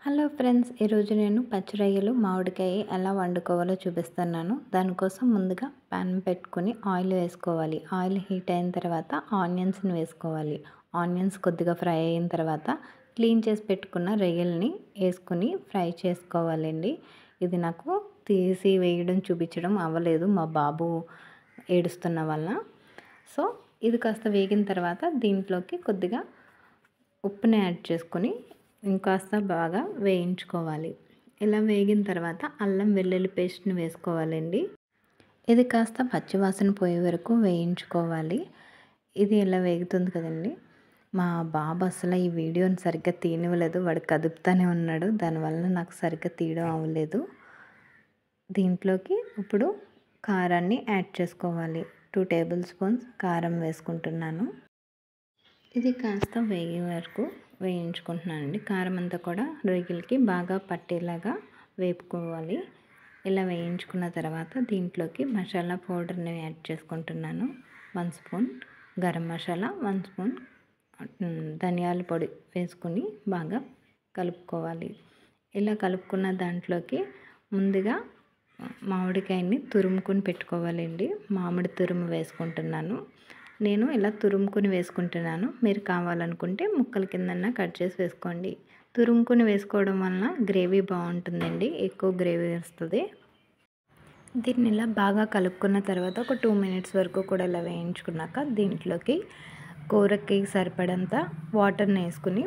Hello friends, ఈరోజు నేను పచ్చి మామిడికాయ ఎలా వండుకోవాలో చూపిస్తున్నాను. దానికోసం ముందుగా పాన్ పెట్టుకుని ఆయిల్ వేసుకోవాలి. ఆయిల్ హీట్ అయిన తర్వాత ఆనియన్స్ని వేసుకోవాలి. ఆనియన్స్ కొద్దిగా ఫ్రై అయిన తర్వాత క్లీన్ చేసి పెట్టుకున్న రొయ్యల్ని వేసుకుని ఫ్రై చేసుకోవాలండి. ఇది నాకు తీసి వేయడం చూపించడం అవ్వలేదు మా బాబు ఏడుస్తున్న వల్ల. సో ఇది కాస్త వేగిన తర్వాత దీంట్లోకి కొద్దిగా ఉప్పుని యాడ్ చేసుకొని ఇంకాస్త బాగా వేయించుకోవాలి. ఇలా వేగిన తర్వాత అల్లం వెల్లుల్లి పేస్ట్ని వేసుకోవాలండి. ఇది కాస్త పచ్చివాసన పోయే వరకు వేయించుకోవాలి. ఇది ఇలా వేగుతుంది కదండి. మా బాబు అసలు ఈ వీడియోని సరిగ్గా తీయనివ్వలేదు. వాడు కదుపుతానే ఉన్నాడు. దానివల్ల నాకు సరిగ్గా తీయడం అవ్వలేదు. దీంట్లోకి ఇప్పుడు కారాన్ని యాడ్ చేసుకోవాలి. 2 టేబుల్ స్పూన్స్ కారం వేసుకుంటున్నాను. ఇది కాస్త వేగే వరకు వేయించుకుంటున్నానండి. కారం అంతా కూడా రొయ్యలకి బాగా పట్టేలాగా వేపుకోవాలి. ఇలా వేయించుకున్న తర్వాత దీంట్లోకి మసాలా పౌడర్ని యాడ్ చేసుకుంటున్నాను. 1 స్పూన్ గరం మసాలా, 1 స్పూన్ ధనియాల పొడి వేసుకుని బాగా కలుపుకోవాలి. ఇలా కలుపుకున్న దాంట్లోకి ముందుగా మామిడికాయని తురుముకొని పెట్టుకోవాలండి. మామిడి తురుము వేసుకుంటున్నాను. నేను ఇలా తురుముకొని వేసుకుంటున్నాను. మీరు కావాలనుకుంటే ముక్కల కిందన్నా కట్ చేసి వేసుకోండి. తురుముకొని వేసుకోవడం వలన గ్రేవీ బాగుంటుందండి. ఎక్కువ గ్రేవీ వస్తుంది. దీన్ని ఇలా బాగా కలుపుకున్న తర్వాత ఒక 2 మినిట్స్ వరకు కూడా ఇలా వేయించుకున్నాక దీంట్లోకి కూరకి సరిపడంత వాటర్ని వేసుకుని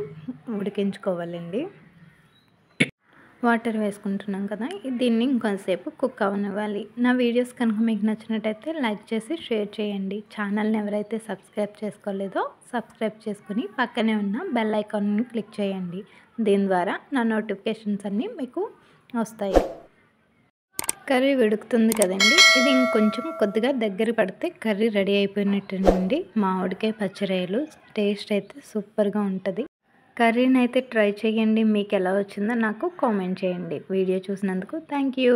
ఉడికించుకోవాలండి. వాటర్ వేసుకుంటున్నాం కదా, దీన్ని ఇంకొంతసేపు కుక్ అవ్వనివ్వాలి. నా వీడియోస్ కనుక మీకు నచ్చినట్టయితే లైక్ చేసి షేర్ చేయండి. ఛానల్ని ఎవరైతే సబ్స్క్రైబ్ చేసుకోలేదో సబ్స్క్రైబ్ చేసుకుని పక్కనే ఉన్న బెల్ ఐకాన్ని క్లిక్ చేయండి. దీని ద్వారా నా నోటిఫికేషన్స్ అన్నీ మీకు వస్తాయి. కర్రీ ఉడుకుతుంది కదండి. ఇది ఇంకొంచెం కొద్దిగా దగ్గర పడితే కర్రీ రెడీ అయిపోయినట్టేనండి. మామిడికాయ పచ్చిరొయ్యలు టేస్ట్ అయితే సూపర్గా ఉంటుంది. కర్రీని అయితే ట్రై చేయండి. మీకు ఎలా వచ్చిందో నాకు కామెంట్ చేయండి. వీడియో చూసినందుకు థ్యాంక్ యూ.